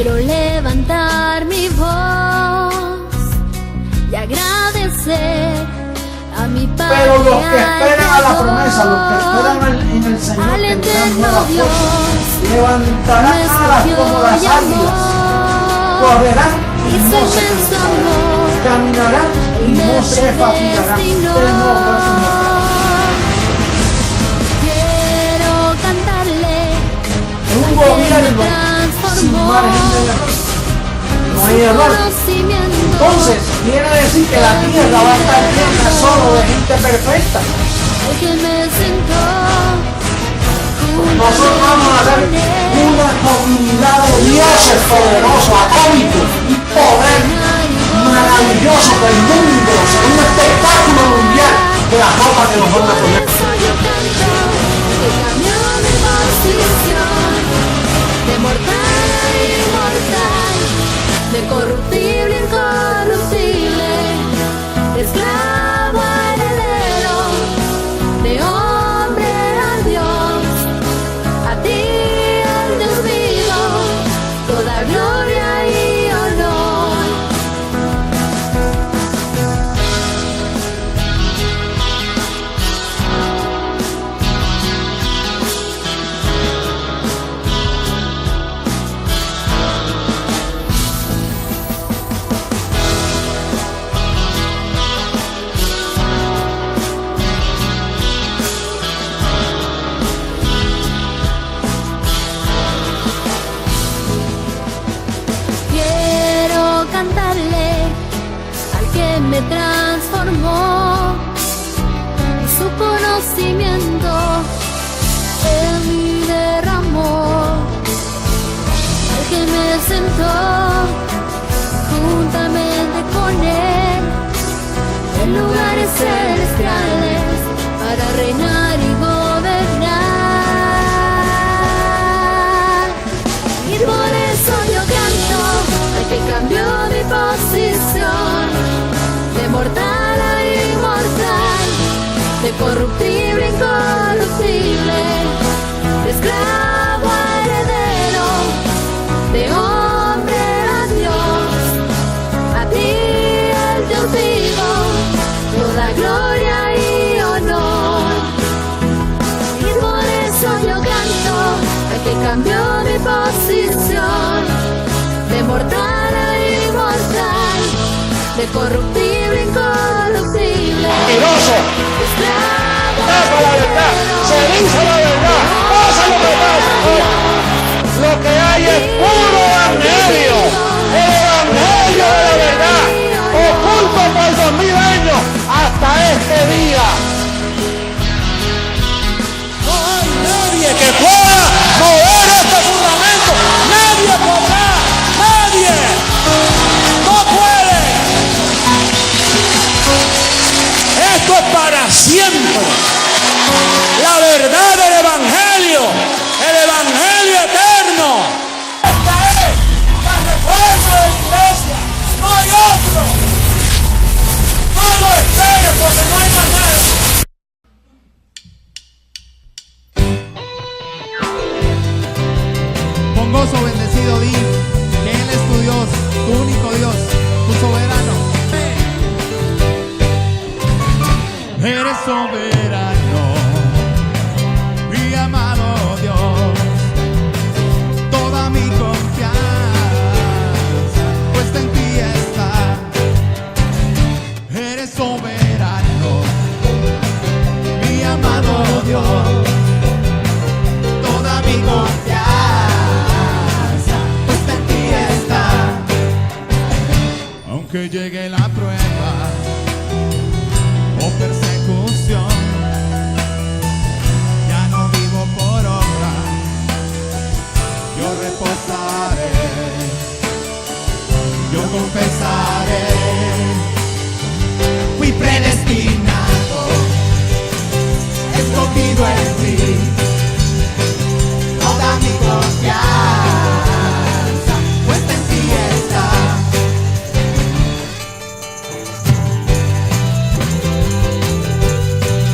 quiero levantar mi voz y agradecer a mi Padre. Pero los que esperan a la promesa, los que esperan en el Señor, tendrán nuevas fuerzas, levantarán alas como las águilas, correrán y no se cansarán, caminarán y no se fatigarán. Quiero cantarle un gobierno sin margen de error, no hay error. Entonces quiere decir que la tierra va a estar llena solo de gente perfecta. Nosotros vamos a ser una comunidad de dioses poderosos, atómicos y poder maravilloso del mundo, será un espectáculo mundial de la ropa que nos van a poner. De mortal a inmortal, de corruptible a incorruptible, de esclavo a heredero, de hombre a Dios, a ti al Dios vivo, toda gloria y honor. Me transformó y su conocimiento en mí derramó, al que me sentó juntamente con él en lugares celestiales para reinar y gobernar. Y por eso yo canto al que cambió mi posición, de mortal a inmortal, de corruptible a incorruptible, de esclavo a heredero, de hombre a Dios, a ti el Dios vivo, toda gloria y honor. Y por eso yo canto al que cambió mi posición, de mortal a inmortal, de corruptible a incorruptible. Mentiroso, tapa la verdad, se dice la verdad, pasa lo que pasa. Lo que hay es puro evangelio, el evangelio de la verdad, oculto por 2000 años hasta este día. No hay nadie que pueda mover este fundamento, nadie podrá, nadie, no puede. Esto es para siempre. La verdad del evangelio, el evangelio eterno. Esta es la reforma de la iglesia, no hay otro. No lo esperes porque no hay más nada. Con gozo bendecido di que Él es tu Dios, tu único Dios, tu soberano. Eres soberano, mi amado Dios, toda mi confianza puesta en ti está. Eres soberano, mi amado Dios, toda mi confianza puesta en ti está. Aunque llegue la prueba o persecución, ya no vivo por obra, yo reposaré, yo confesaré, fui predestinado, escogido en ti, toda mi confianza puesta en ti está.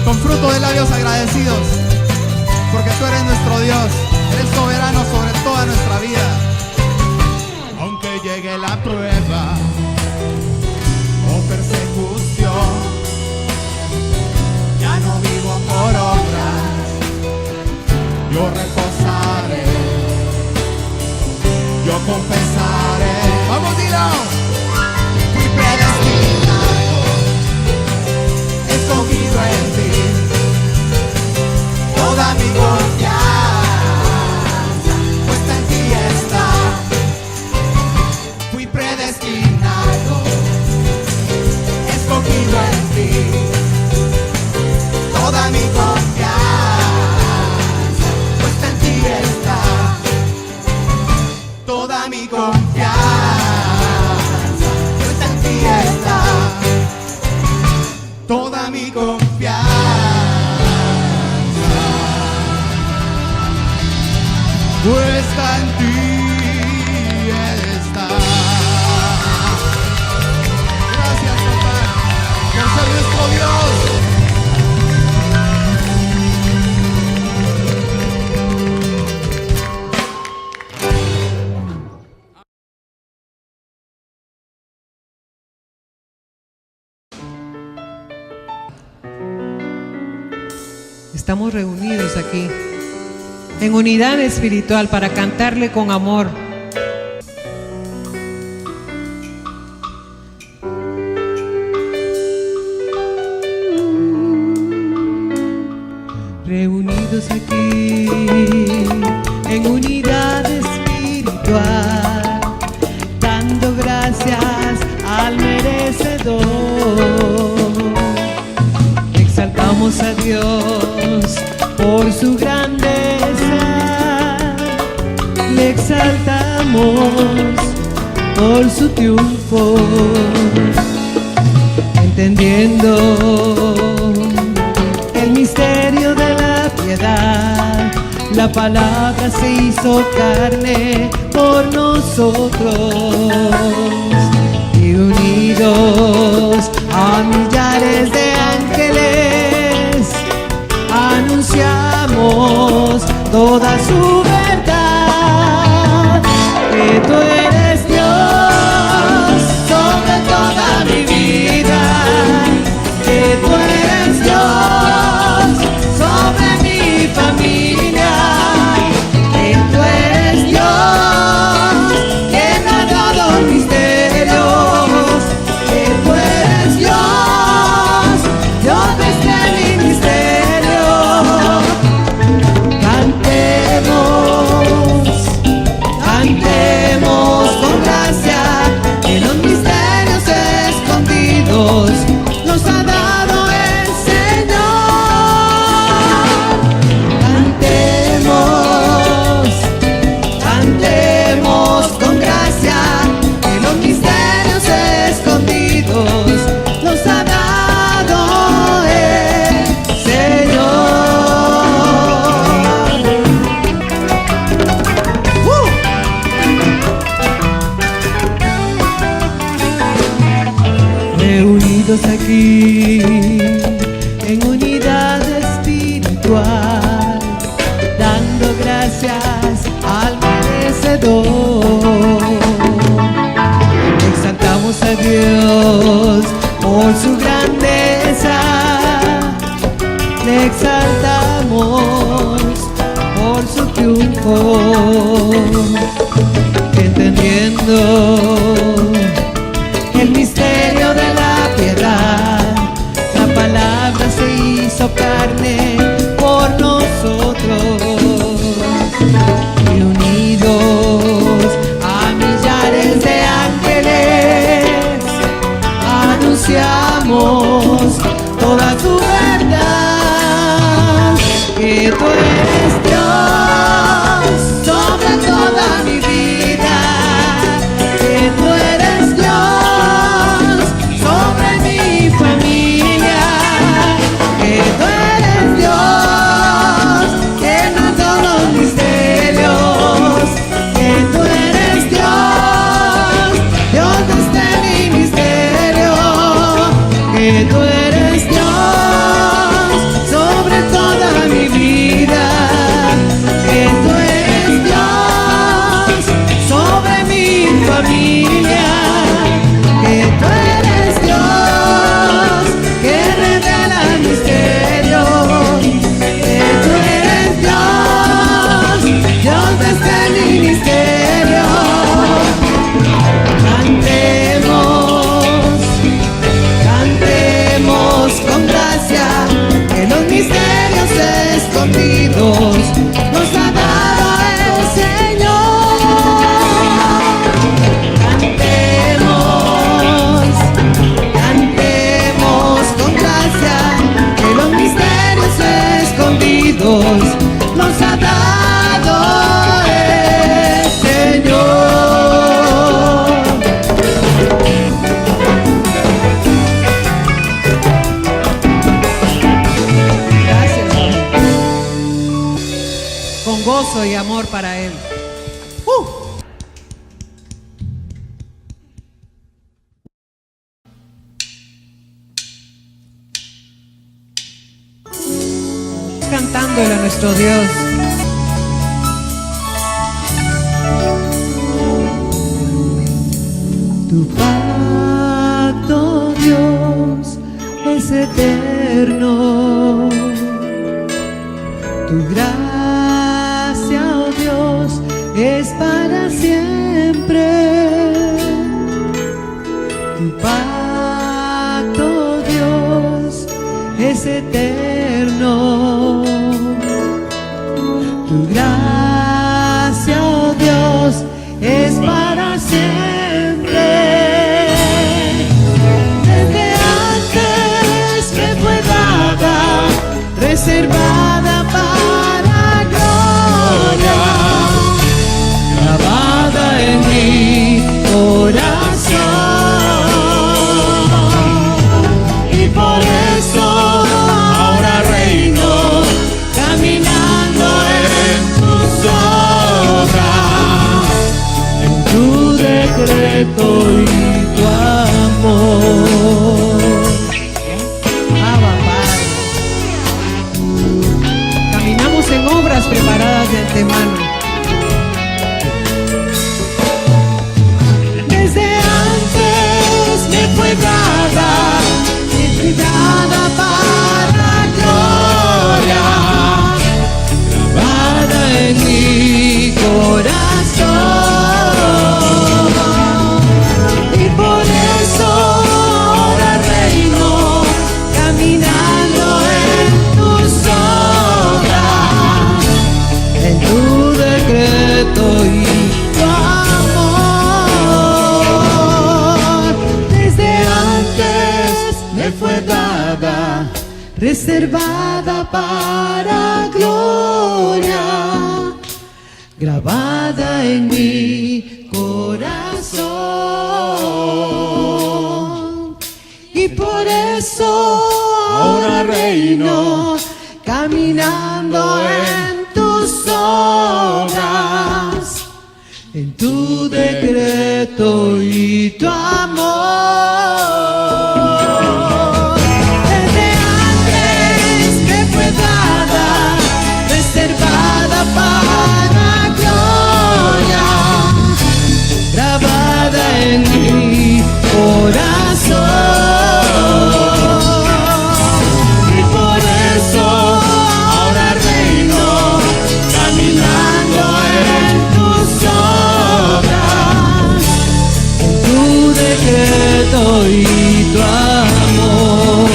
Con fruto de labios agradecidos, porque tú eres nuestro Dios, eres soberano sobre toda nuestra vida. que la prueba o persecución ya no vivo por obras, yo reposaré, yo confesaré. Vamos, dilo. Fui predestinado, escogido en ti, toda mi confianza puesta en ti está. Fui predestinado, escogido en ti, toda mi confianza puesta en ti está. Toda mi confianza puesta en ti está. Toda mi confianza puesta en ti está. Gracias, papá, por ser nuestro Dios. Estamos reunidos aquí en unidad espiritual para cantarle con amor. Reunidos aquí en unidad espiritual, dando gracias al merecedor. Exaltamos a Dios por su grandeza, le exaltamos por su triunfo, entendiendo el misterio de la piedad. La palabra se hizo carne por nosotros, y unidos a millares de ángeles anunciamos toda su verdad, que tú eres Dios sobre toda mi vida, que tú eres Dios sobre mi familia, que tú eres Dios que me ha dado misterios, que tú eres Dios, Dios de este ministerio. Cantemos con gracia, que los misterios escondidos nos ha dado el Señor. Cantemos con gracia, que los misterios escondidos nos ha dado el Señor. Reunidos aquí en unidad espiritual, dando gracias al merecedor. Exaltamos a Dios por su grandeza, le exaltamos por su triunfo, entendiendo el misterio de la piedad. La palabra se hizo carne por nosotros, y unidos a millares de ángeles anunciamos toda tu verdad, que tú eres Dios sobre toda mi vida, que tú eres Dios sobre mi familia, que tú eres Dios que nos da los misterios, que tú eres Dios, Dios de este ministerio, que tú eres Dios sobre toda mi vida, que tú eres Dios, nuestro Dios. Tu pacto, Dios, es eterno. Tu gracia, oh Dios, es para siempre. Tu pacto, Dios, es eterno. Tu gracia, oh Dios, es para siempre. Desde antes me fue dada, reservada para gloria, grabada en mi corazón. Y por eso ahora reino, caminando en tus obras, en tu decreto y tu amor. Abba, Padre. Caminamos en obras preparadas de antemano. Desde antes me fue dada, para gloria, grabada en mi corazón. Y por eso ahora reino, caminando en tus obras, en tu decreto y tu amor. Desde antes me fue dada, reservada para gloria, grabada en mi corazón. Y por eso ahora reino, caminando en tus obras, en tu decreto y tu amor. Desde antes me fue dada, reservada para gloria, grabada en mi corazón. Y por eso ahora reino, caminando en tus obras, en tu decreto y tu amor.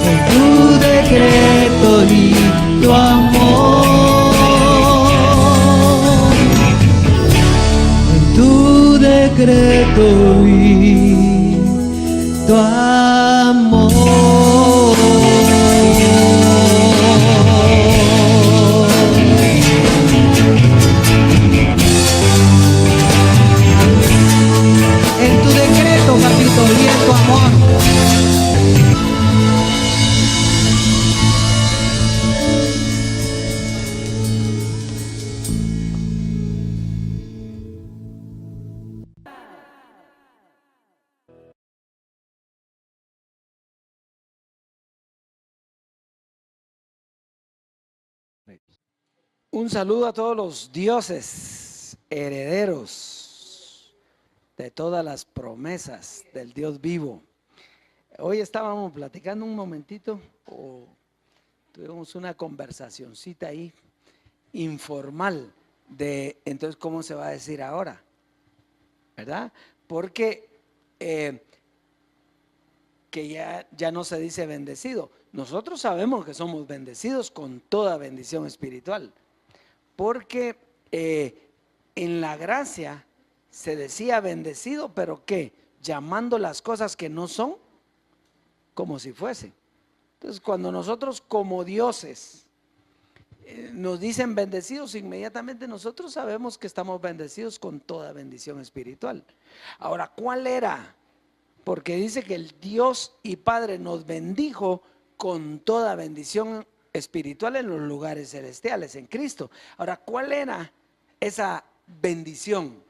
En tu decreto y tu amor. En tu decreto y tu amor. En tu decreto, papito, y en tu amor. Un saludo a todos los dioses, herederos de todas las promesas del Dios vivo. Hoy estábamos platicando un momentito, tuvimos una conversacioncita ahí, informal, de entonces cómo se va a decir ahora, ¿verdad? Porque que ya no se dice bendecido. Nosotros sabemos que somos bendecidos con toda bendición espiritual. Porque en la gracia se decía bendecido, pero ¿qué? Llamando las cosas que no son como si fuesen. Entonces, cuando nosotros como dioses nos dicen bendecidos, inmediatamente nosotros sabemos que estamos bendecidos con toda bendición espiritual. Ahora, ¿cuál era? Porque dice que el Dios y Padre nos bendijo con toda bendición espiritual en los lugares celestiales, en Cristo. Ahora, ¿cuál era esa bendición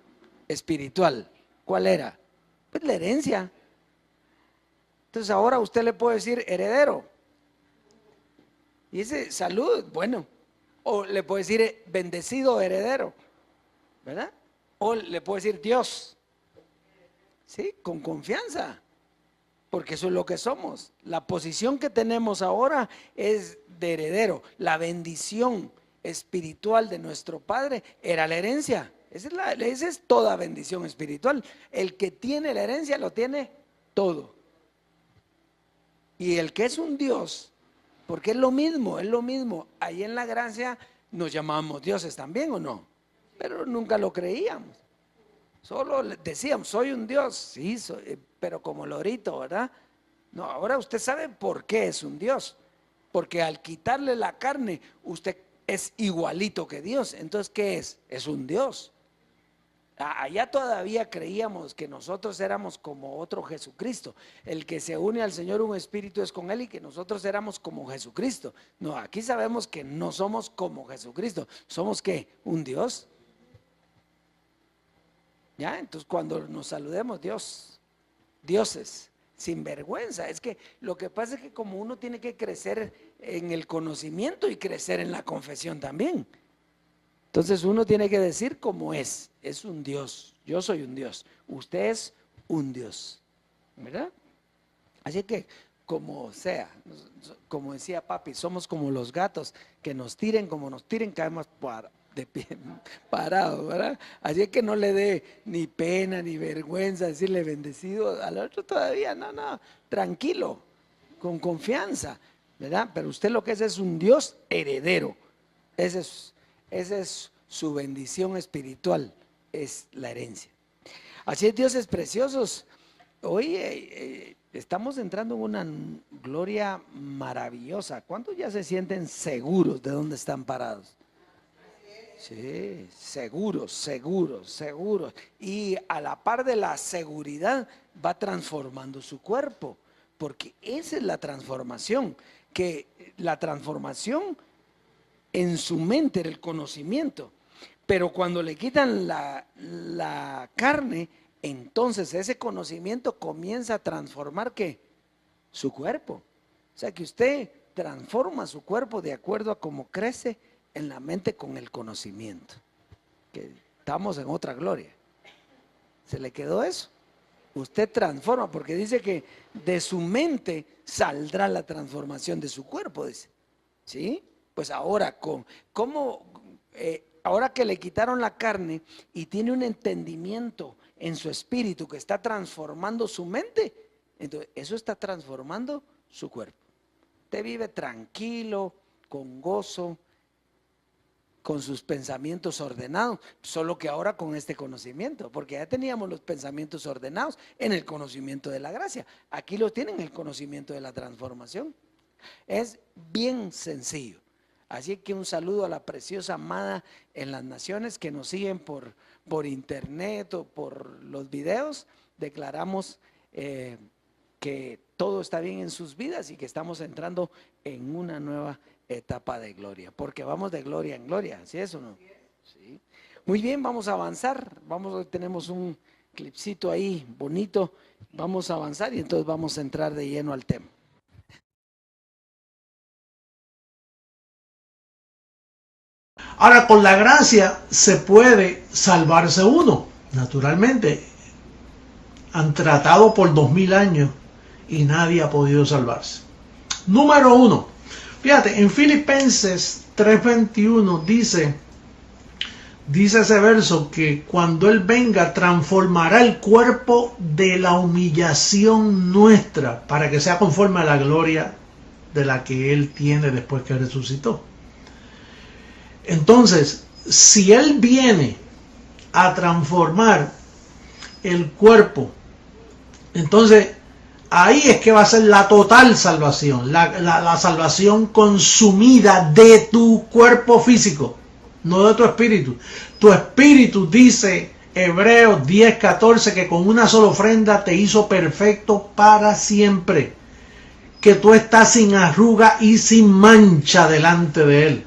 espiritual? ¿Cuál era? Pues la herencia. Entonces ahora usted le puede decir heredero. Y dice salud, bueno. O le puedo decir bendecido heredero, ¿verdad? O le puedo decir Dios. Sí, con confianza. Porque eso es lo que somos. La posición que tenemos ahora es de heredero. La bendición espiritual de nuestro Padre era la herencia. Esa es toda bendición espiritual. El que tiene la herencia lo tiene todo. Y el que es un Dios, porque es lo mismo. Ahí en la gracia nos llamamos dioses también, ¿o no? Pero nunca lo creíamos. Solo decíamos, soy un Dios, sí, pero como lorito, ¿verdad? No, ahora usted sabe por qué es un Dios. Porque al quitarle la carne, usted es igualito que Dios. Entonces, ¿qué es? Es un Dios. Allá todavía creíamos que nosotros éramos como otro Jesucristo. El que se une al Señor, un espíritu es con Él, y que nosotros éramos como Jesucristo. No, aquí sabemos que no somos como Jesucristo. ¿Somos qué? Un Dios. ¿Ya? Entonces cuando nos saludemos, dioses, sin vergüenza. Es que lo que pasa es que como uno tiene que crecer en el conocimiento y crecer en la confesión también. Entonces uno tiene que decir como es un Dios. Yo soy un Dios, usted es un Dios, ¿verdad? Así que como sea, como decía papi, somos como los gatos, que nos tiren como nos tiren, caemos de pie, parado, ¿verdad? Así que no le dé ni pena ni vergüenza decirle bendecido al otro todavía, no, tranquilo, con confianza, ¿verdad? Pero usted lo que es un Dios heredero. Esa es su bendición espiritual, es la herencia. Así es, dioses preciosos, hoy estamos entrando en una gloria maravillosa. ¿Cuántos ya se sienten seguros de dónde están parados? Sí, seguros. Y a la par de la seguridad va transformando su cuerpo, porque esa es la transformación, que la transformación en su mente era el conocimiento, pero cuando le quitan la carne, entonces ese conocimiento comienza a transformar ¿qué? Su cuerpo. O sea que usted transforma su cuerpo de acuerdo a cómo crece en la mente con el conocimiento. Que estamos en otra gloria. ¿Se le quedó eso? Usted transforma, porque dice que de su mente saldrá la transformación de su cuerpo, dice. ¿Sí? Pues ahora, ahora que le quitaron la carne y tiene un entendimiento en su espíritu que está transformando su mente, entonces eso está transformando su cuerpo. Usted vive tranquilo, con gozo, con sus pensamientos ordenados, solo que ahora con este conocimiento, porque ya teníamos los pensamientos ordenados en el conocimiento de la gracia. Aquí lo tienen, el conocimiento de la transformación. Es bien sencillo. Así que un saludo a la preciosa amada en las naciones que nos siguen por internet o por los videos. Declaramos que todo está bien en sus vidas y que estamos entrando en una nueva etapa de gloria, porque vamos de gloria en gloria, ¿sí es o no? Sí. Muy bien, vamos a avanzar. Tenemos un clipcito ahí bonito, vamos a avanzar y entonces vamos a entrar de lleno al tema. Ahora, con la gracia se puede salvarse uno, naturalmente. Han tratado por 2000 años y nadie ha podido salvarse. Número 1. Fíjate, en Filipenses 3:21 dice ese verso que cuando Él venga transformará el cuerpo de la humillación nuestra para que sea conforme a la gloria de la que Él tiene después que resucitó. Entonces, si Él viene a transformar el cuerpo, entonces ahí es que va a ser la total salvación, la salvación consumida de tu cuerpo físico, no de tu espíritu. Tu espíritu, dice Hebreos 10:14, que con una sola ofrenda te hizo perfecto para siempre, que tú estás sin arruga y sin mancha delante de Él.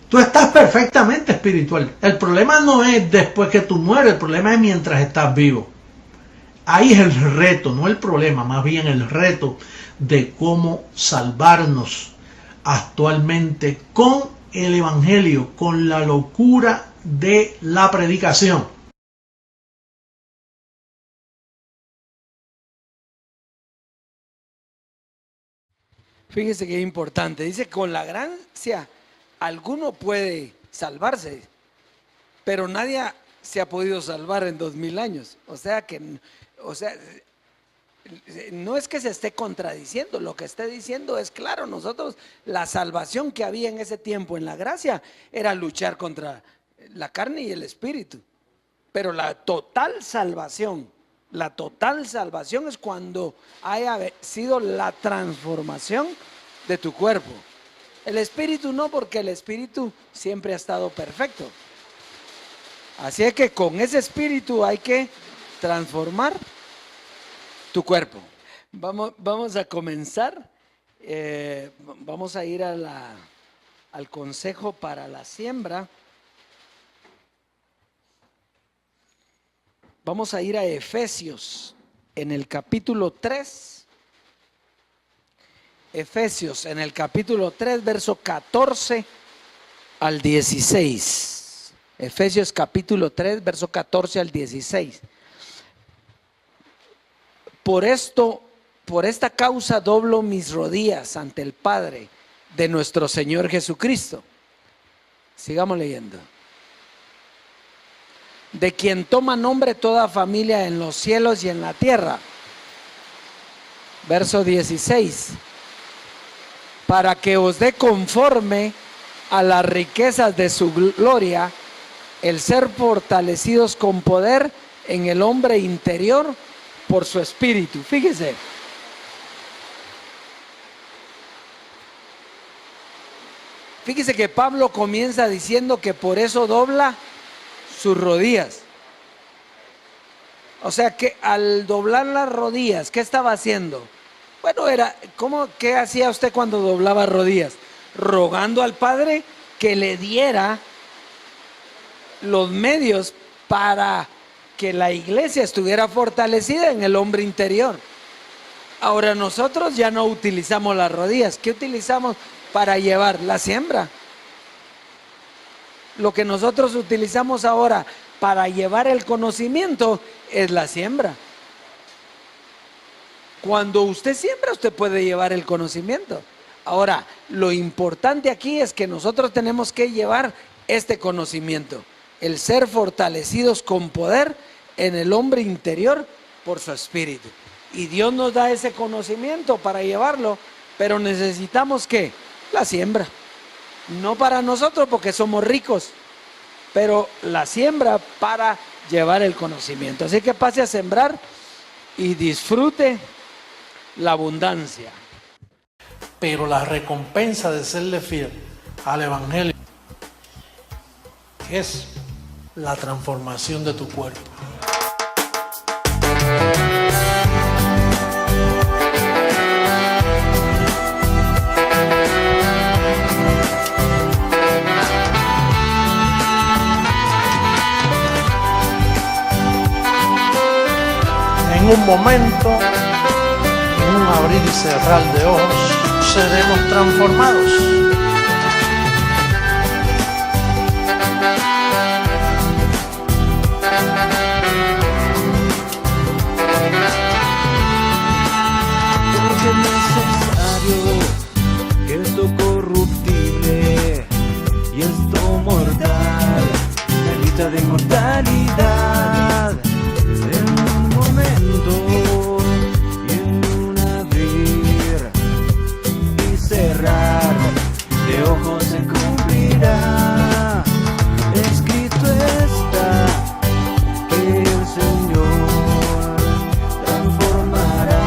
Tú estás perfectamente espiritual. El problema no es después que tú mueres, el problema es mientras estás vivo. Ahí es el reto, no el problema, más bien el reto de cómo salvarnos actualmente con el evangelio, con la locura de la predicación. Fíjese que es importante. Dice, con la gracia alguno puede salvarse, pero nadie se ha podido salvar en 2000 años. O sea, no es que se esté contradiciendo, lo que esté diciendo es claro. Nosotros, la salvación que había en ese tiempo en la gracia era luchar contra la carne y el espíritu, pero la total salvación es cuando haya sido la transformación de tu cuerpo. El espíritu no, porque el espíritu siempre ha estado perfecto. Así es que con ese espíritu hay que transformar tu cuerpo. Vamos a comenzar. Vamos a ir al consejo para la siembra. Vamos a ir a Efesios en el capítulo 3. Efesios en el capítulo 3, verso 14 al 16. Efesios capítulo 3, verso 14 al 16. Por esta causa doblo mis rodillas ante el Padre de nuestro Señor Jesucristo. Sigamos leyendo. De quien toma nombre toda familia en los cielos y en la tierra. Verso 16. Para que os dé conforme a las riquezas de su gloria, el ser fortalecidos con poder en el hombre interior por su espíritu. Fíjese. Fíjese que Pablo comienza diciendo que por eso dobla sus rodillas. O sea que al doblar las rodillas, ¿qué estaba haciendo? Bueno, ¿qué hacía usted cuando doblaba rodillas? Rogando al Padre que le diera los medios para que la iglesia estuviera fortalecida en el hombre interior. Ahora nosotros ya no utilizamos las rodillas. ¿Qué utilizamos para llevar? La siembra. Lo que nosotros utilizamos ahora para llevar el conocimiento es la siembra. Cuando usted siembra, usted puede llevar el conocimiento. Ahora, lo importante aquí es que nosotros tenemos que llevar este conocimiento, el ser fortalecidos con poder en el hombre interior por su espíritu. Y Dios nos da ese conocimiento para llevarlo, pero necesitamos ¿qué? La siembra. No para nosotros porque somos ricos, pero la siembra para llevar el conocimiento. Así que pase a sembrar y disfrute la abundancia. Pero la recompensa de serle fiel al evangelio es la transformación de tu cuerpo. En un momento, en un abrir y cerrar de ojos, seremos transformados. Porque es necesario que esto corruptible y esto mortal, la lista de inmortalidad, en un momento y en un abrir y cerrar de ojos se cumplirá. Escrito está que el Señor transformará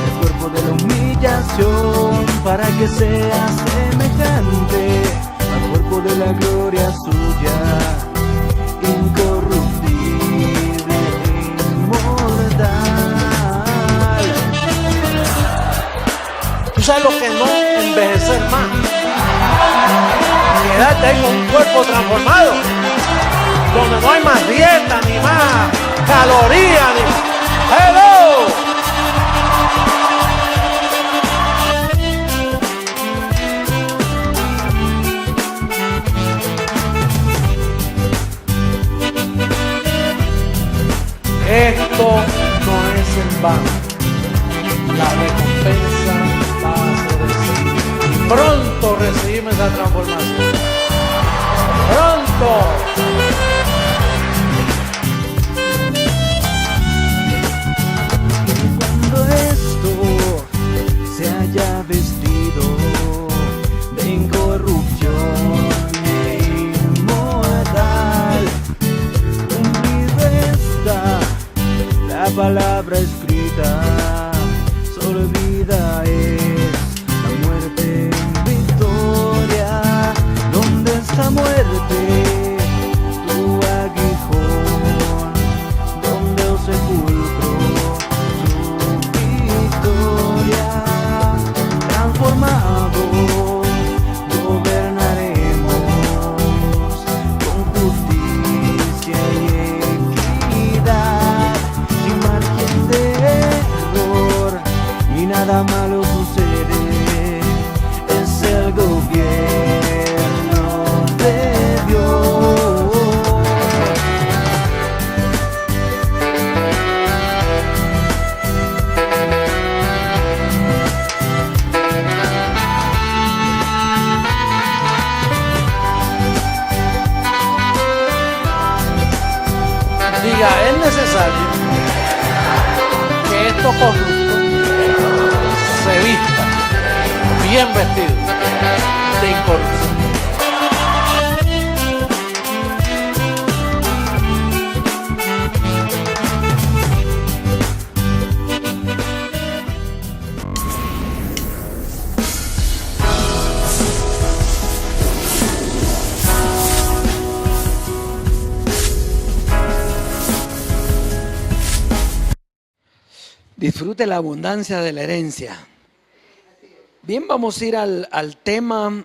el cuerpo de la humillación para que sea semejante al cuerpo de la gloria suya, incorruptible e inmortal. ¿Tú sabes lo que no envejecer más? Quedarte ahí con un cuerpo transformado, donde no hay más dieta, ni más calorías, ni... ¡Hello! Esto no es en vano. La recompensa va a ser recibida. Y pronto recibimos esa transformación. Pronto. Cuando esto se haya vestido de incorrupción e inmortal, cumplido está la palabra escrita, solo vida es la muerte en victoria. ¿Dónde está muerte? Tu aguijón, ¿dónde os sepulcro? Su victoria, transformados gobernaremos con justicia y equidad, sin margen de error y nada malo sucede. Es el gobierno de Dios. Diga, es necesario que estos corruptos se vistan bien vestidos de incorrupción. Disfrute la abundancia de la herencia. Bien, vamos a ir al tema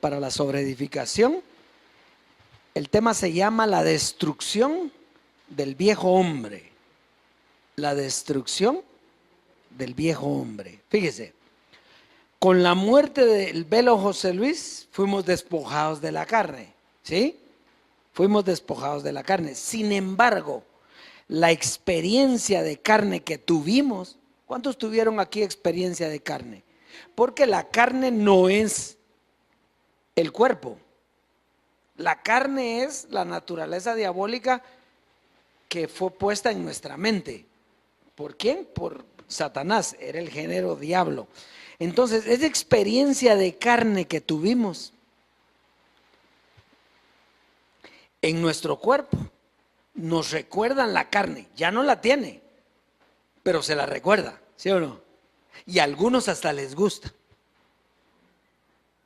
para la sobreedificación. El tema se llama la destrucción del viejo hombre. La destrucción del viejo hombre. Fíjese, con la muerte del velo José Luis fuimos despojados de la carne, ¿sí? Fuimos despojados de la carne. Sin embargo, la experiencia de carne que tuvimos, ¿cuántos tuvieron aquí experiencia de carne? Porque la carne no es el cuerpo. La carne es la naturaleza diabólica que fue puesta en nuestra mente. ¿Por quién? Por Satanás, era el género diablo. Entonces, esa experiencia de carne que tuvimos en nuestro cuerpo, nos recuerdan la carne, ya no la tiene, pero se la recuerda, ¿sí o no? Y a algunos hasta les gusta,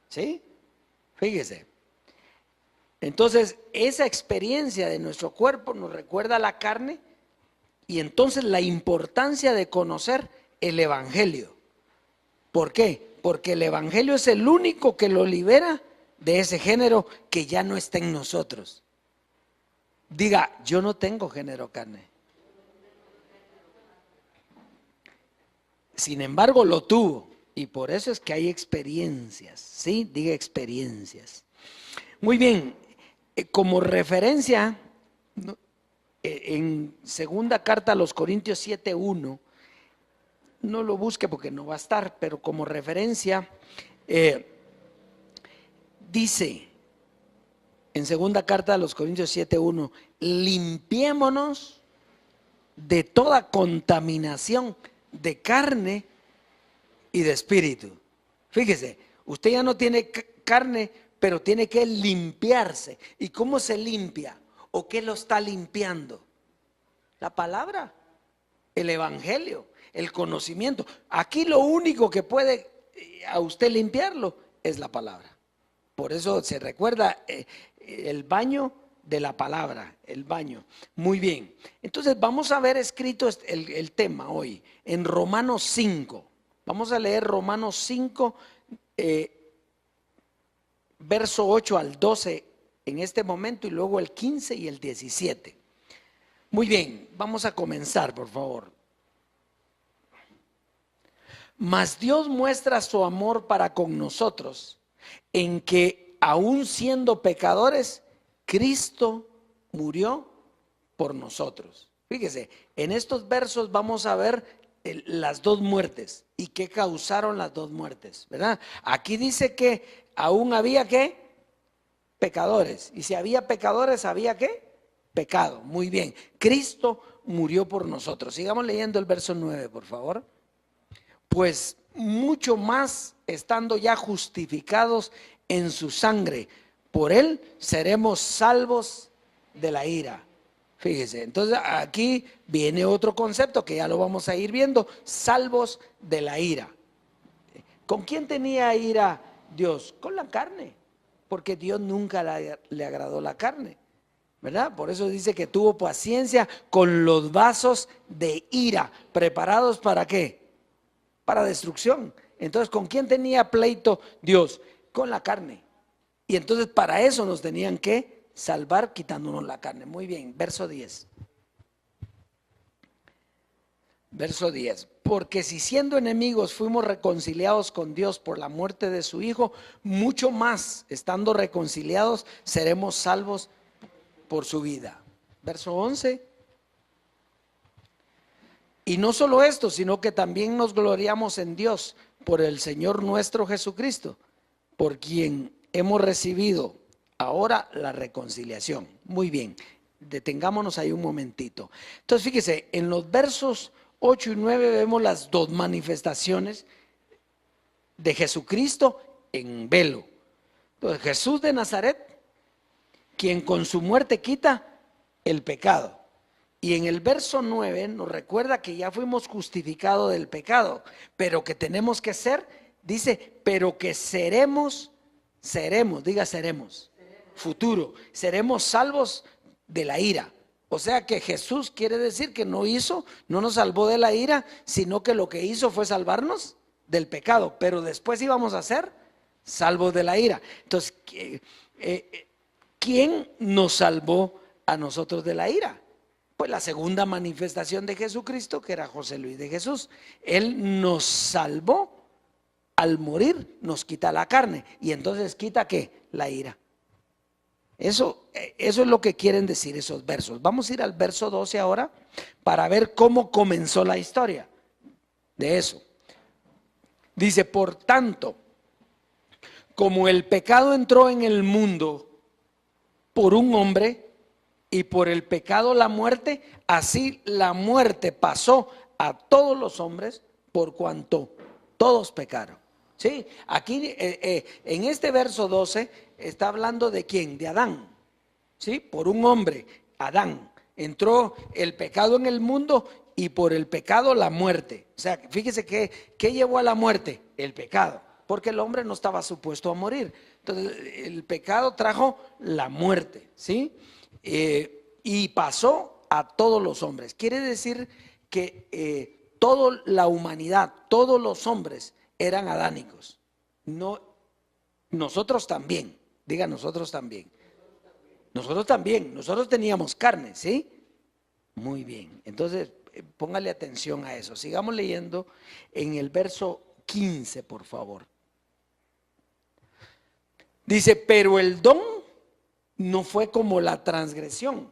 ¿sí? Fíjese. Entonces, esa experiencia de nuestro cuerpo nos recuerda la carne y entonces la importancia de conocer el Evangelio. ¿Por qué? Porque el Evangelio es el único que lo libera de ese género que ya no está en nosotros. Diga, yo no tengo género carne. Sin embargo, lo tuvo. Y por eso es que hay experiencias. ¿Sí? Diga experiencias. Muy bien. Como referencia, en segunda carta a los Corintios 7:1, no lo busque porque no va a estar, pero como referencia, dice en segunda carta a los Corintios 7:1, limpiémonos de toda contaminación de carne y de espíritu. Fíjese, usted ya no tiene carne, pero tiene que limpiarse. ¿Y cómo se limpia? ¿O qué lo está limpiando? La palabra, el evangelio, el conocimiento. Aquí lo único que puede a usted limpiarlo es la palabra. Por eso se recuerda el baño de la palabra, el baño. Muy bien. Entonces vamos a ver escrito el tema hoy en Romanos 5. Vamos a leer Romanos 5, verso 8 al 12 en este momento y luego el 15 y el 17. Muy bien, vamos a comenzar, por favor. Mas Dios muestra su amor para con nosotros en que aún siendo pecadores, Cristo murió por nosotros. Fíjese, en estos versos vamos a ver las dos muertes y qué causaron las dos muertes, ¿verdad? Aquí dice que aún había ¿qué? Pecadores. Y si había pecadores, ¿había qué? Pecado. Muy bien. Cristo murió por nosotros. Sigamos leyendo el verso 9, por favor. Pues mucho más estando ya justificados en su sangre, por él seremos salvos de la ira. Fíjese, entonces aquí viene otro concepto que ya lo vamos a ir viendo, salvos de la ira. ¿Con quién tenía ira Dios? Con la carne, porque Dios nunca le agradó la carne, ¿verdad? Por eso dice que tuvo paciencia con los vasos de ira, preparados ¿para qué? Para destrucción. Entonces, ¿con quién tenía pleito Dios? Con la carne. Y entonces para eso nos tenían que salvar quitándonos la carne. Muy bien, verso 10. Verso 10. Porque si siendo enemigos fuimos reconciliados con Dios por la muerte de su Hijo, mucho más, estando reconciliados, seremos salvos por su vida. Verso 11. Y no solo esto, sino que también nos gloriamos en Dios por el Señor nuestro Jesucristo, por quien hemos recibido ahora la reconciliación. Muy bien, detengámonos ahí un momentito. Entonces fíjese, en los versos 8 y 9 vemos las dos manifestaciones de Jesucristo en velo. Entonces Jesús de Nazaret, quien con su muerte quita el pecado. Y en el verso 9 nos recuerda que ya fuimos justificados del pecado, pero que tenemos que ser, dice, pero que seremos, diga seremos, futuro, seremos salvos de la ira. O sea que Jesús quiere decir que no nos salvó de la ira, sino que lo que hizo fue salvarnos del pecado, pero después íbamos a ser salvos de la ira. Entonces, ¿quién nos salvó a nosotros de la ira? Pues la segunda manifestación de Jesucristo, que era José Luis de Jesús. Él nos salvó al morir, nos quita la carne. Y entonces quita ¿qué? La ira. Eso es lo que quieren decir esos versos. Vamos a ir al verso 12 ahora para ver cómo comenzó la historia de eso. Dice, por tanto, como el pecado entró en el mundo por un hombre, y por el pecado la muerte, así la muerte pasó a todos los hombres por cuanto todos pecaron. ¿Sí? Aquí en este verso 12 está hablando de ¿quién? De Adán. ¿Sí? Por un hombre, Adán, entró el pecado en el mundo y por el pecado la muerte. O sea, fíjese que ¿qué llevó a la muerte? El pecado, porque el hombre no estaba supuesto a morir. Entonces el pecado trajo la muerte, ¿sí? Y pasó a todos los hombres. Quiere decir que toda la humanidad, todos los hombres eran adánicos. No, nosotros también, diga nosotros también. Nosotros también, nosotros teníamos carne, ¿sí? Muy bien, entonces póngale atención a eso. Sigamos leyendo en el verso 15, por favor. Dice, pero el don no fue como la transgresión,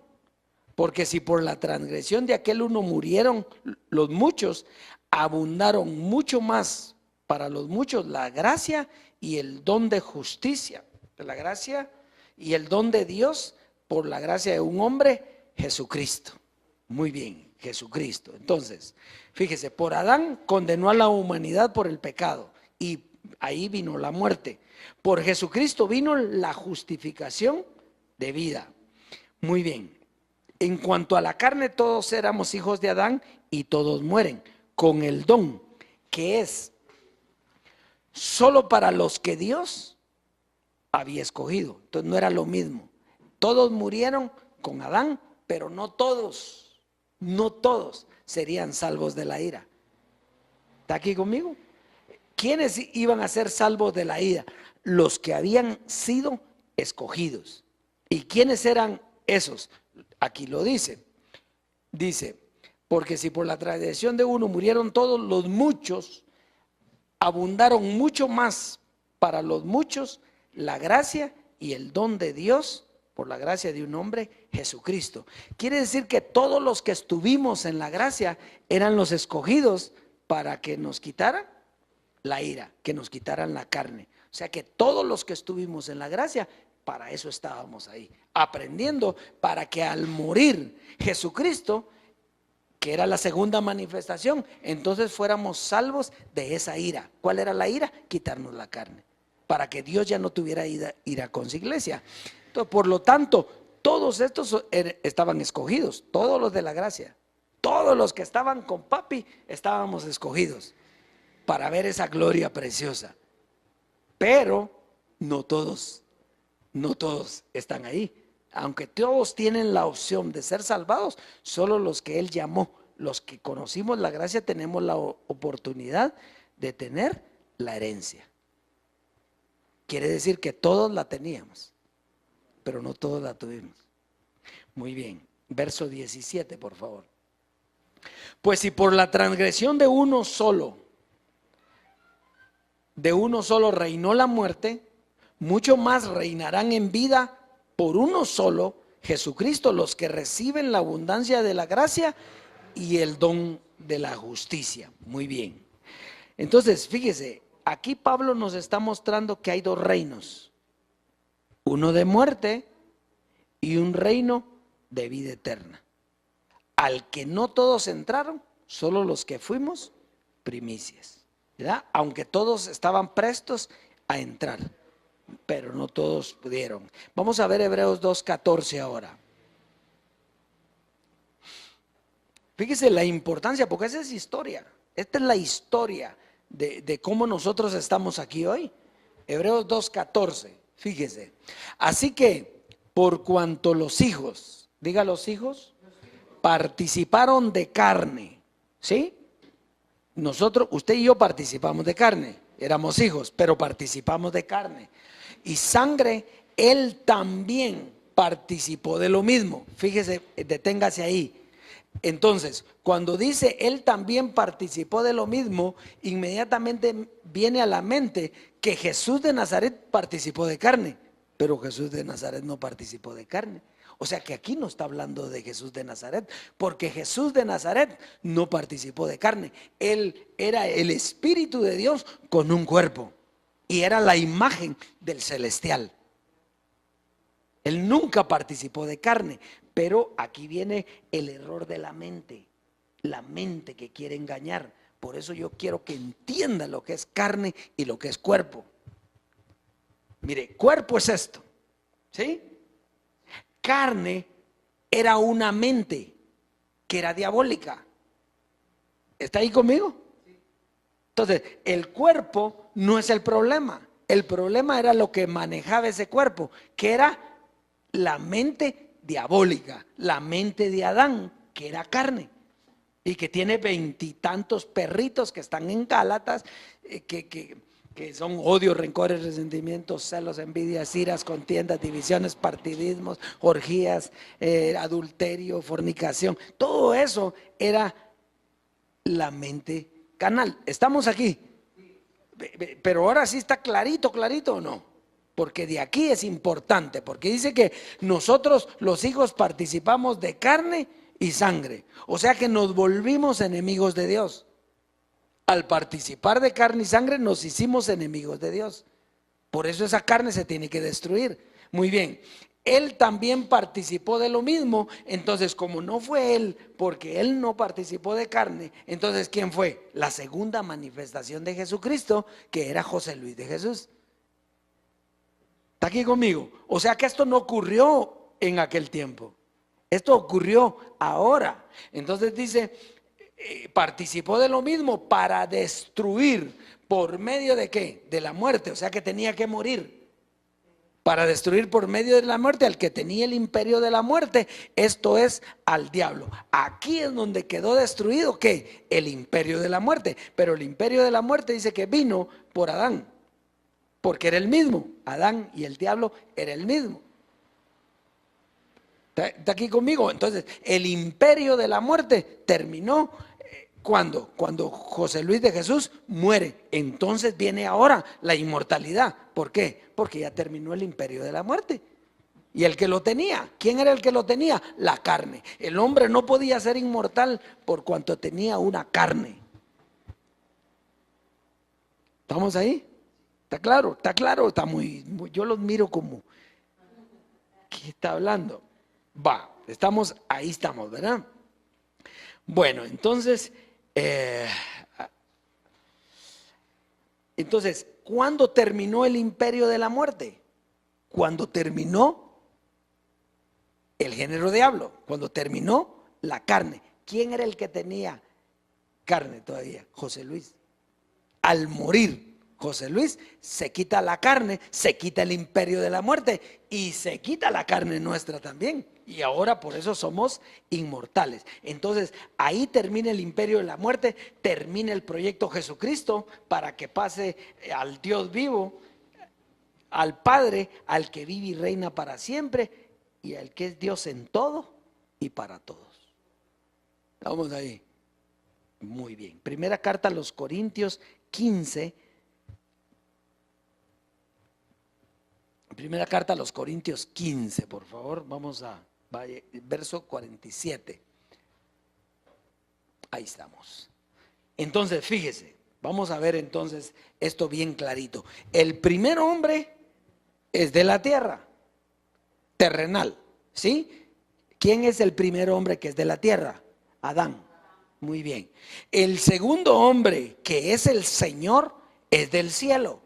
porque si por la transgresión de aquel uno murieron los muchos, abundaron mucho más para los muchos la gracia y el don de justicia, la gracia y el don de Dios por la gracia de un hombre, Jesucristo. Muy bien, Jesucristo. Entonces, fíjese, por Adán condenó a la humanidad por el pecado y ahí vino la muerte. Por Jesucristo vino la justificación de vida. Muy bien. En cuanto a la carne, todos éramos hijos de Adán y todos mueren con el don que es solo para los que Dios había escogido. Entonces no era lo mismo. Todos murieron con Adán, pero no todos serían salvos de la ira. ¿Está aquí conmigo? ¿Quiénes iban a ser salvos de la ira? Los que habían sido escogidos. ¿Y quiénes eran esos? Aquí lo dice. Dice, porque si por la transgresión de uno murieron todos, los muchos abundaron mucho más para los muchos la gracia y el don de Dios por la gracia de un hombre, Jesucristo. Quiere decir que todos los que estuvimos en la gracia eran los escogidos para que nos quitaran la ira, que nos quitaran la carne. O sea que todos los que estuvimos en la gracia, para eso estábamos ahí, aprendiendo para que al morir Jesucristo, que era la segunda manifestación, entonces fuéramos salvos de esa ira. ¿Cuál era la ira? Quitarnos la carne, para que Dios ya no tuviera ira con su iglesia. Entonces, por lo tanto, todos estos estaban escogidos, todos los de la gracia, todos los que estaban con papi estábamos escogidos para ver esa gloria preciosa. Pero no todos están ahí. Aunque todos tienen la opción de ser salvados, solo los que Él llamó, los que conocimos la gracia, tenemos la oportunidad de tener la herencia. Quiere decir que todos la teníamos, pero no todos la tuvimos. Muy bien, verso 17, por favor. Pues si por la transgresión de uno solo reinó la muerte, mucho más reinarán en vida por uno solo, Jesucristo, los que reciben la abundancia de la gracia y el don de la justicia. Muy bien. Entonces, fíjese, aquí Pablo nos está mostrando que hay dos reinos, uno de muerte y un reino de vida eterna, al que no todos entraron, solo los que fuimos primicias, ¿verdad? Aunque todos estaban prestos a entrar, pero no todos pudieron. Vamos a ver Hebreos 2:14 ahora. Fíjese la importancia, porque esa es historia. Esta es la historia de cómo nosotros estamos aquí hoy. Hebreos 2:14, fíjese. Así que por cuanto los hijos, diga los hijos, participaron de carne, ¿sí? Nosotros, usted y yo participamos de carne, éramos hijos, pero participamos de carne. Y sangre, Él también participó de lo mismo. Fíjese, deténgase ahí. Entonces, cuando dice Él también participó de lo mismo, inmediatamente viene a la mente que Jesús de Nazaret participó de carne, pero Jesús de Nazaret no participó de carne. O sea que aquí no está hablando de Jesús de Nazaret, porque Jesús de Nazaret no participó de carne. Él era el Espíritu de Dios con un cuerpo y era la imagen del celestial. Él nunca participó de carne, pero aquí viene el error de la mente que quiere engañar. Por eso yo quiero que entienda lo que es carne y lo que es cuerpo. Mire, cuerpo es esto, ¿sí? Carne era una mente que era diabólica. ¿Está ahí conmigo? Entonces, el cuerpo no es el problema. El problema era lo que manejaba ese cuerpo, que era la mente diabólica, la mente de Adán, que era carne y que tiene 20 y tantos perritos que están en Gálatas, que son odio, rencores, resentimientos, celos, envidias, iras, contiendas, divisiones, partidismos, orgías, adulterio, fornicación. Todo eso era la mente carnal. ¿Estamos aquí? Pero ahora sí está clarito o no. Porque de aquí es importante, porque dice que nosotros los hijos participamos de carne y sangre. O sea que nos volvimos enemigos de Dios. Al participar de carne y sangre nos hicimos enemigos de Dios. Por eso esa carne se tiene que destruir. Muy bien, Él también participó de lo mismo. Entonces, como no fue Él, porque Él no participó de carne, entonces ¿quién fue? La segunda manifestación de Jesucristo, que era José Luis de Jesús. ¿Está aquí conmigo? O sea que esto no ocurrió en aquel tiempo. Esto ocurrió ahora. Entonces dice, participó de lo mismo para destruir por medio de ¿qué? De la muerte. O sea que tenía que morir. Para destruir por medio de la muerte al que tenía el imperio de la muerte, esto es al diablo. Aquí es donde quedó destruido ¿qué? El imperio de la muerte. Pero el imperio de la muerte dice que vino por Adán. Porque era el mismo, Adán y el diablo era el mismo. ¿Está aquí conmigo? Entonces, el imperio de la muerte terminó ¿cuándo? Cuando José Luis de Jesús muere. Entonces viene ahora la inmortalidad. ¿Por qué? Porque ya terminó el imperio de la muerte. Y el que lo tenía, ¿quién era el que lo tenía? La carne. El hombre no podía ser inmortal por cuanto tenía una carne. ¿Estamos ahí? ¿Está claro? ¿Está claro? Está yo los miro como, ¿qué está hablando? Va, ahí estamos, ¿verdad? Bueno, entonces, ¿cuándo terminó el imperio de la muerte? Cuando terminó el género diablo, cuando terminó la carne. ¿Quién era el que tenía carne todavía? José Luis. Al morir José Luis, se quita la carne, se quita el imperio de la muerte y se quita la carne nuestra también. Y ahora por eso somos inmortales. Entonces ahí termina el imperio de la muerte, termina el proyecto Jesucristo para que pase al Dios vivo, al Padre, al que vive y reina para siempre y al que es Dios en todo y para todos. Vamos ahí. Muy bien. Primera carta a los Corintios 15. Primera carta a los Corintios 15, por favor. Vamos a verso 47. Ahí estamos. Entonces, fíjese, vamos a ver entonces esto bien clarito. El primer hombre es de la tierra, terrenal, ¿sí? ¿Quién es el primer hombre que es de la tierra? Adán. Muy bien. El segundo hombre, que es el Señor, es del cielo.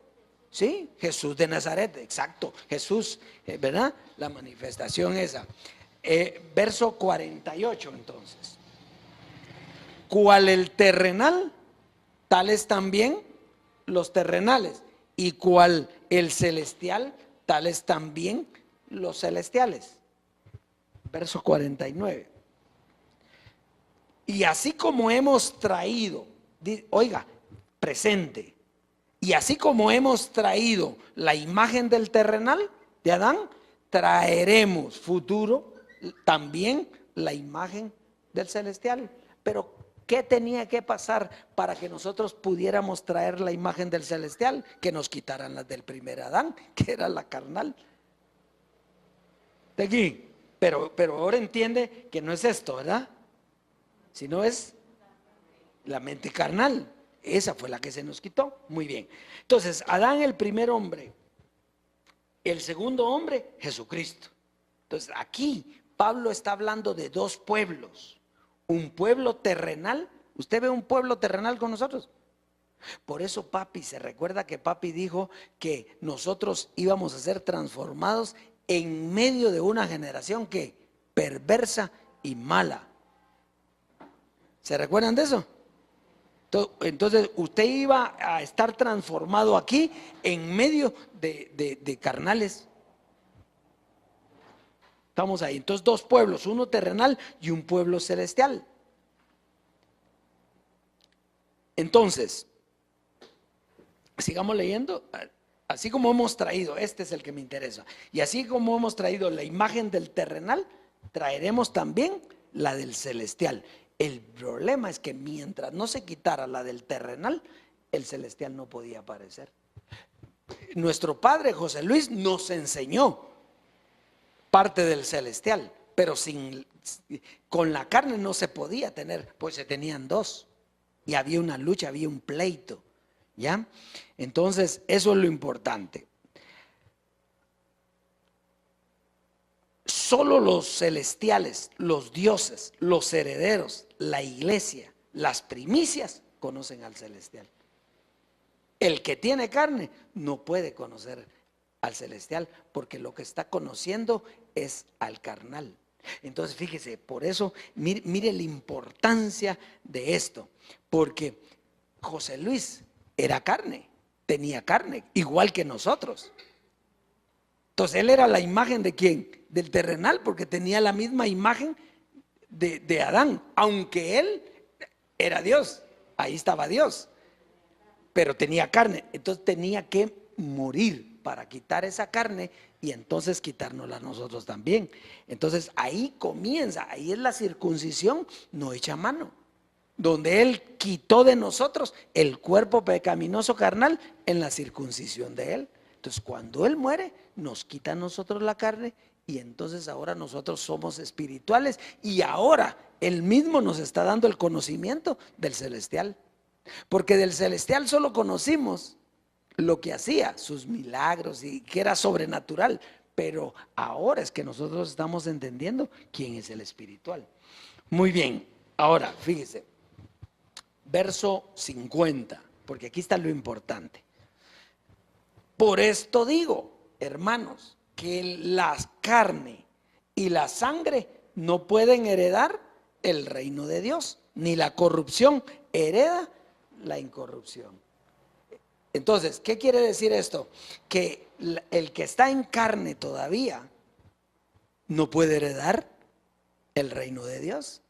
¿Sí? Jesús de Nazaret, exacto. Jesús, ¿verdad? La manifestación esa. Verso 48 entonces. Cual el terrenal, tales también los terrenales. Y cual el celestial, tales también los celestiales. Verso 49. Y así como hemos traído, oiga, presente, y así como hemos traído la imagen del terrenal de Adán, traeremos futuro también la imagen del celestial. Pero ¿qué tenía que pasar para que nosotros pudiéramos traer la imagen del celestial? Que nos quitaran las del primer Adán, que era la carnal. De aquí, pero ahora entiende que no es esto, ¿verdad? Sino es la mente carnal. Esa fue la que se nos quitó. Muy bien. Entonces, Adán el primer hombre. El segundo hombre, Jesucristo. Entonces, aquí Pablo está hablando de dos pueblos. Un pueblo terrenal. ¿Usted ve un pueblo terrenal con nosotros? Por eso papi, se recuerda que papi dijo que nosotros íbamos a ser transformados en medio de una generación que perversa y mala. ¿Se recuerdan de eso? Entonces usted iba a estar transformado aquí en medio de carnales. Estamos ahí. Entonces dos pueblos, uno terrenal y un pueblo celestial. Entonces, sigamos leyendo. Así como hemos traído, este es el que me interesa, y así como hemos traído la imagen del terrenal, traeremos también la del celestial. El problema es que mientras no se quitara la del terrenal, el celestial no podía aparecer. Nuestro padre José Luis nos enseñó parte del celestial, pero con la carne no se podía tener, pues se tenían dos y había una lucha, había un pleito, ¿ya? Entonces eso es lo importante. Solo los celestiales, los dioses, los herederos, la iglesia, las primicias conocen al celestial. El que tiene carne no puede conocer al celestial porque lo que está conociendo es al carnal. Entonces fíjese, por eso mire la importancia de esto, porque José Luis era carne, tenía carne, igual que nosotros. Entonces él era la imagen de ¿quién? Del terrenal, porque tenía la misma imagen de Adán, aunque él era Dios, ahí estaba Dios, pero tenía carne, entonces tenía que morir para quitar esa carne y entonces quitárnosla a nosotros también. Entonces ahí comienza, ahí es la circuncisión no hecha a mano, donde él quitó de nosotros el cuerpo pecaminoso carnal en la circuncisión de él. Entonces cuando él muere nos quita a nosotros la carne y entonces ahora nosotros somos espirituales y ahora Él mismo nos está dando el conocimiento del celestial. Porque del celestial solo conocimos lo que hacía, sus milagros y que era sobrenatural. Pero ahora es que nosotros estamos entendiendo quién es el espiritual. Muy bien, ahora fíjese, verso 50, porque aquí está lo importante. Por esto digo, hermanos, que la carne y la sangre no pueden heredar el reino de Dios, ni la corrupción hereda la incorrupción. Entonces, ¿qué quiere decir esto? Que el que está en carne todavía no puede heredar el reino de Dios.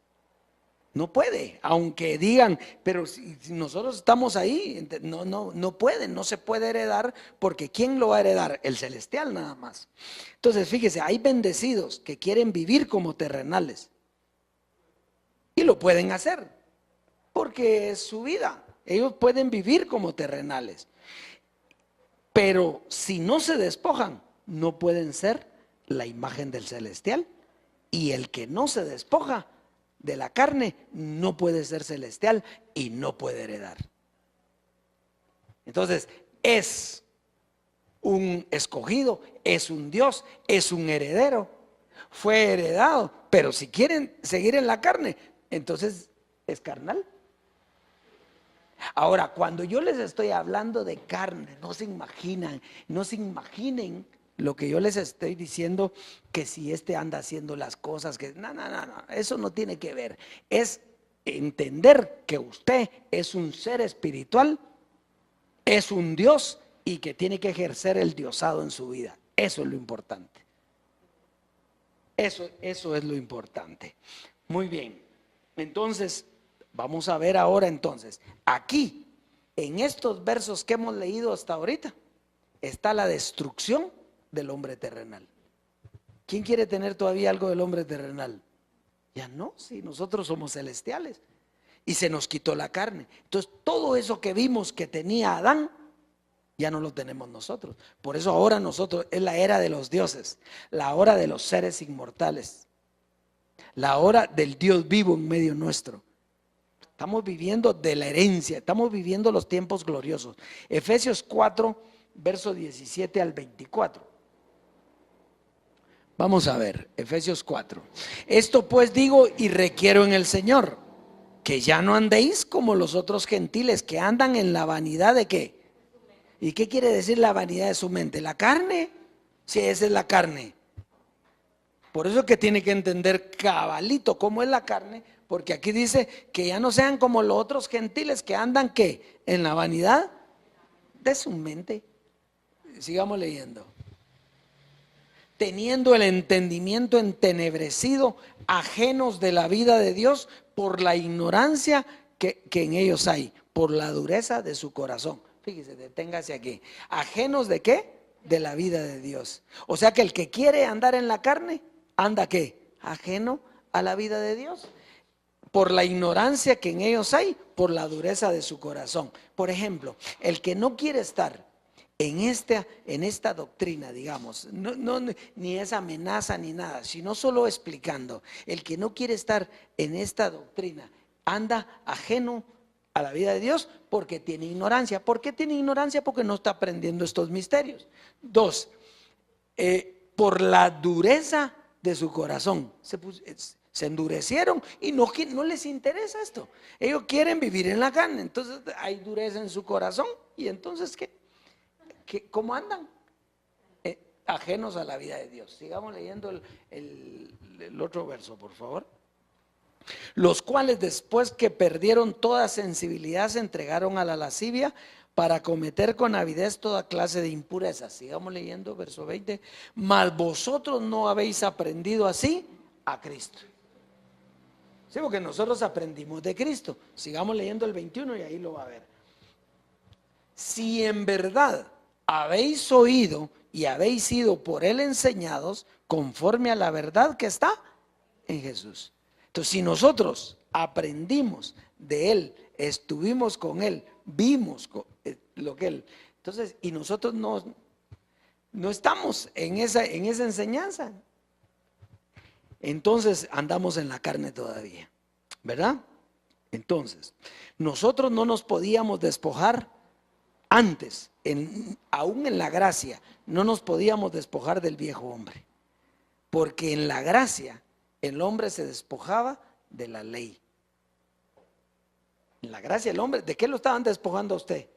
No puede, aunque digan, pero si nosotros estamos ahí, no pueden, no se puede heredar, porque ¿quién lo va a heredar? El celestial nada más. Entonces, fíjese, hay bendecidos que quieren vivir como terrenales y lo pueden hacer, porque es su vida. Ellos pueden vivir como terrenales, pero si no se despojan, no pueden ser la imagen del celestial. Y el que no se despoja de la carne no puede ser celestial y no puede heredar. Entonces, es un escogido, es un Dios, es un heredero, fue heredado, pero si quieren seguir en la carne, entonces es carnal. Ahora, cuando yo les estoy hablando de carne, no se imaginen lo que yo les estoy diciendo, que si anda haciendo las cosas, que no, eso no tiene que ver. Es entender que usted es un ser espiritual, es un Dios y que tiene que ejercer el diosado en su vida. Eso es lo importante. Eso es lo importante. Muy bien. Entonces, vamos a ver ahora entonces, aquí, en estos versos que hemos leído hasta ahorita, está la destrucción del hombre terrenal. ¿Quién quiere tener todavía algo del hombre terrenal? Ya no, si nosotros somos celestiales y se nos quitó la carne. Entonces todo eso que vimos que tenía Adán, ya no lo tenemos nosotros. Por eso ahora nosotros es la era de los dioses, la hora de los seres inmortales, la hora del Dios vivo en medio nuestro. Estamos viviendo de la herencia, estamos viviendo los tiempos gloriosos. Efesios 4, verso 17 al 24. Vamos a ver, Efesios 4. Esto pues digo y requiero en el Señor, que ya no andéis como los otros gentiles que andan en la vanidad de ¿qué? ¿Y qué quiere decir la vanidad de su mente? ¿La carne? Sí, esa es la carne. Por eso que tiene que entender cabalito cómo es la carne, porque aquí dice que ya no sean como los otros gentiles que andan ¿qué? En la vanidad de su mente. Sigamos leyendo. Teniendo el entendimiento entenebrecido, ajenos de la vida de Dios por la ignorancia que en ellos hay, por la dureza de su corazón. Fíjese, deténgase aquí. ¿Ajenos de qué? De la vida de Dios. O sea que el que quiere andar en la carne, anda ¿qué? Ajeno a la vida de Dios. Por la ignorancia que en ellos hay, por la dureza de su corazón. Por ejemplo, el que no quiere estar en esta doctrina, digamos, ni es amenaza ni nada, sino solo explicando. El que no quiere estar en esta doctrina anda ajeno a la vida de Dios porque tiene ignorancia. ¿Por qué tiene ignorancia? Porque no está aprendiendo estos misterios. 2, por la dureza de su corazón. Se endurecieron y no les interesa esto. Ellos quieren vivir en la carne, entonces hay dureza en su corazón. Y entonces, ¿cómo andan? Ajenos a la vida de Dios. Sigamos leyendo el otro verso, por favor. Los cuales después que perdieron toda sensibilidad se entregaron a la lascivia para cometer con avidez toda clase de impurezas. Sigamos leyendo verso 20. Mas vosotros no habéis aprendido así a Cristo. Sí, porque nosotros aprendimos de Cristo. Sigamos leyendo el 21 y ahí lo va a ver. Si en verdad habéis oído y habéis sido por él enseñados conforme a la verdad que está en Jesús. Entonces, si nosotros aprendimos de él, estuvimos con él, vimos lo que él, entonces, y nosotros no estamos en esa enseñanza, entonces andamos en la carne todavía, ¿verdad? Entonces, nosotros no nos podíamos despojar antes, aún en la gracia, no nos podíamos despojar del viejo hombre, porque en la gracia el hombre se despojaba de la ley. En la gracia el hombre, ¿de qué lo estaban despojando a usted?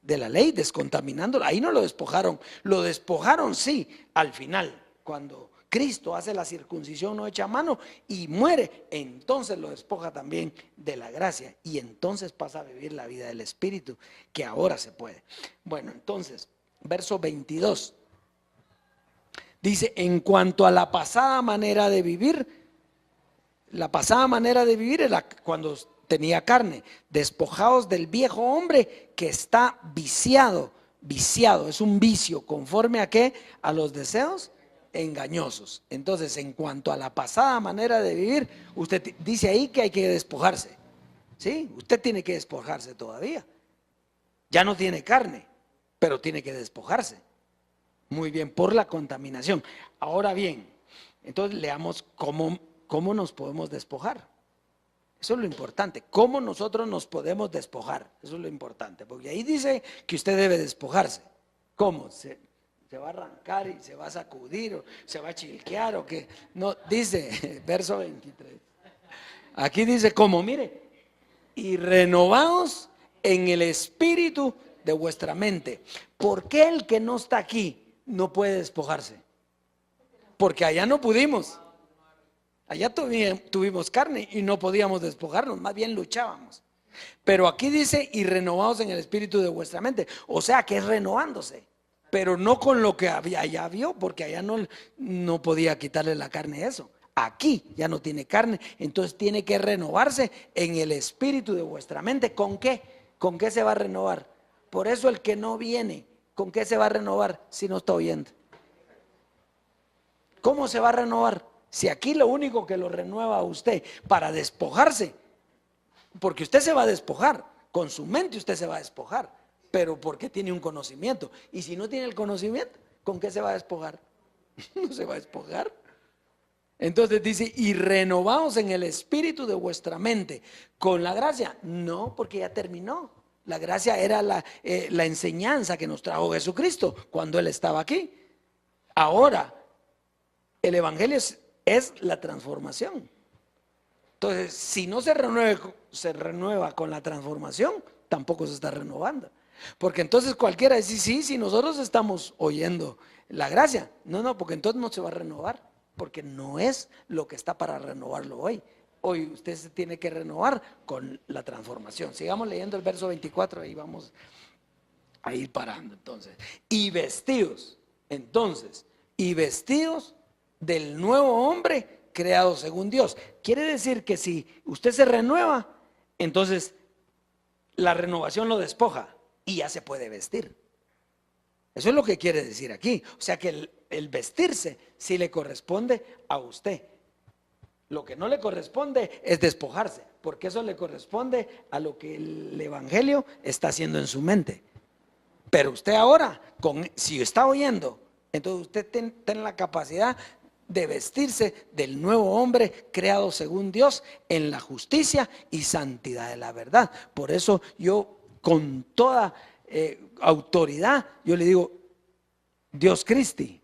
De la ley, descontaminándolo. Ahí no lo despojaron sí, al final, cuando Cristo hace la circuncisión no hecha a mano y muere, entonces lo despoja también de la gracia y entonces pasa a vivir la vida del Espíritu, que ahora se puede. Bueno, entonces, verso 22 dice: en cuanto a la pasada manera de vivir, la pasada manera de vivir era cuando tenía carne, despojados del viejo hombre que está viciado, es un vicio, ¿conforme a qué? A los deseos engañosos. Entonces, en cuanto a la pasada manera de vivir, usted dice ahí que hay que despojarse, ¿sí? Usted tiene que despojarse todavía. Ya no tiene carne, pero tiene que despojarse. Muy bien, por la contaminación. Ahora bien, entonces leamos cómo nos podemos despojar. Eso es lo importante, cómo nosotros nos podemos despojar. Eso es lo importante, porque ahí dice que usted debe despojarse. ¿Cómo? ¿Se va a arrancar y se va a sacudir o se va a chilquear o qué? No, dice, verso 23. Aquí dice cómo, mire, y renovaos en el espíritu de vuestra mente. ¿Por qué el que no está aquí no puede despojarse? Porque allá no pudimos. Allá tuvimos carne y no podíamos despojarnos, más bien luchábamos. Pero aquí dice, y renovaos en el espíritu de vuestra mente. O sea que es renovándose, pero no con lo que allá vio, porque allá no podía quitarle la carne a eso. Aquí ya no tiene carne, entonces tiene que renovarse en el espíritu de vuestra mente. ¿Con qué? ¿Con qué se va a renovar? Por eso el que no viene, ¿con qué se va a renovar si no está oyendo? ¿Cómo se va a renovar? Si aquí lo único que lo renueva a usted para despojarse, porque usted se va a despojar, con su mente usted se va a despojar, pero porque tiene un conocimiento. Y si no tiene el conocimiento, ¿con qué se va a despojar? No se va a despojar. Entonces dice, y renovaos en el espíritu de vuestra mente. ¿Con la gracia? No, porque ya terminó. La gracia era la enseñanza que nos trajo Jesucristo cuando Él estaba aquí. Ahora, el evangelio es la transformación. Entonces, si no se renueva con la transformación, tampoco se está renovando. Porque entonces cualquiera dice, sí, nosotros estamos oyendo la gracia. No, porque entonces no se va a renovar, porque no es lo que está para renovarlo hoy. Hoy usted se tiene que renovar con la transformación. Sigamos leyendo el verso 24, ahí vamos a ir parando entonces. Y vestidos del nuevo hombre creado según Dios. Quiere decir que si usted se renueva, entonces la renovación lo despoja y ya se puede vestir. Eso es lo que quiere decir aquí. O sea que el vestirse sí le corresponde a usted. Lo que no le corresponde es despojarse, porque eso le corresponde a lo que el evangelio está haciendo en su mente. Pero usted ahora, si está oyendo, entonces usted tiene la capacidad de vestirse del nuevo hombre creado según Dios en la justicia y santidad de la verdad. Por eso yo con toda autoridad, yo le digo, Dios Cristi,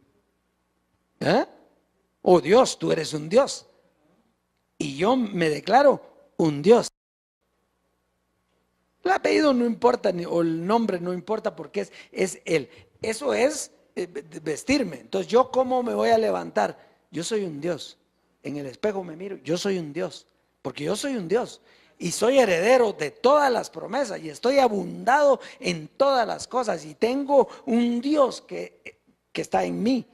oh Dios, tú eres un Dios. Y yo me declaro un Dios. El apellido no importa, o el nombre no importa, porque es Él. Eso es vestirme. Entonces, ¿yo cómo me voy a levantar? Yo soy un Dios. En el espejo me miro, yo soy un Dios. Porque yo soy un Dios. Y soy heredero de todas las promesas. Y estoy abundado en todas las cosas. Y tengo un Dios que está en mí.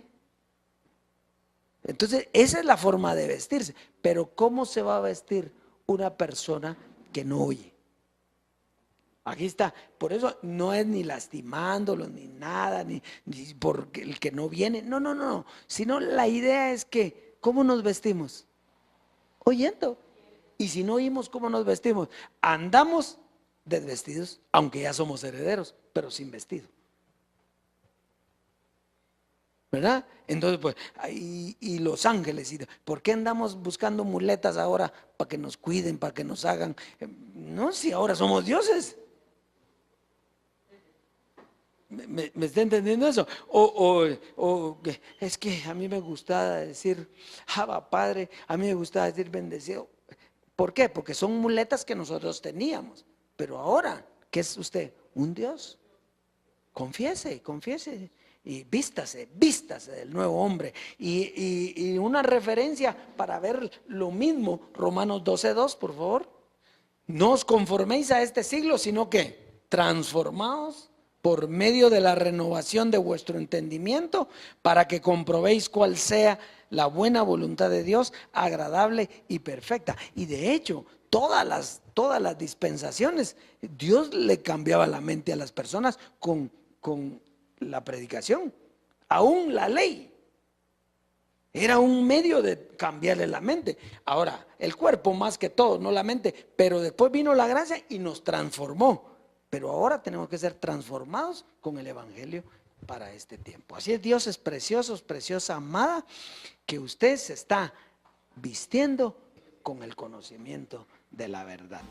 Entonces, esa es la forma de vestirse. Pero ¿cómo se va a vestir una persona que no oye? Aquí está. Por eso no es ni lastimándolo, ni nada, ni porque el que no viene. No. Sino la idea es que, ¿cómo nos vestimos? Oyendo. Y si no oímos, ¿cómo nos vestimos? Andamos desvestidos, aunque ya somos herederos, pero sin vestido. ¿verdad? Entonces, pues, y los ángeles, ¿por qué andamos buscando muletas ahora para que nos cuiden, para que nos hagan? No, si ahora somos dioses. ¿Me está entendiendo eso? O es que a mí me gustaba decir, Abba Padre, a mí me gustaba decir bendecido. ¿Por qué? Porque son muletas que nosotros teníamos. Pero ahora, ¿qué es usted? Un Dios. Confiese, confiese. Y vístase del nuevo hombre. Y una referencia para ver lo mismo, Romanos 12:2, por favor. No os conforméis a este siglo, sino que transformaos por medio de la renovación de vuestro entendimiento, para que comprobéis cuál sea la buena voluntad de Dios, agradable y perfecta. Y de hecho, todas las dispensaciones, Dios le cambiaba la mente a las personas con la predicación. Aún la ley era un medio de cambiarle la mente. Ahora, el cuerpo más que todo, no la mente, pero después vino la gracia y nos transformó. Pero ahora tenemos que ser transformados con el Evangelio para este tiempo. Así es, Dios es precioso, preciosa amada, que usted se está vistiendo con el conocimiento de la verdad.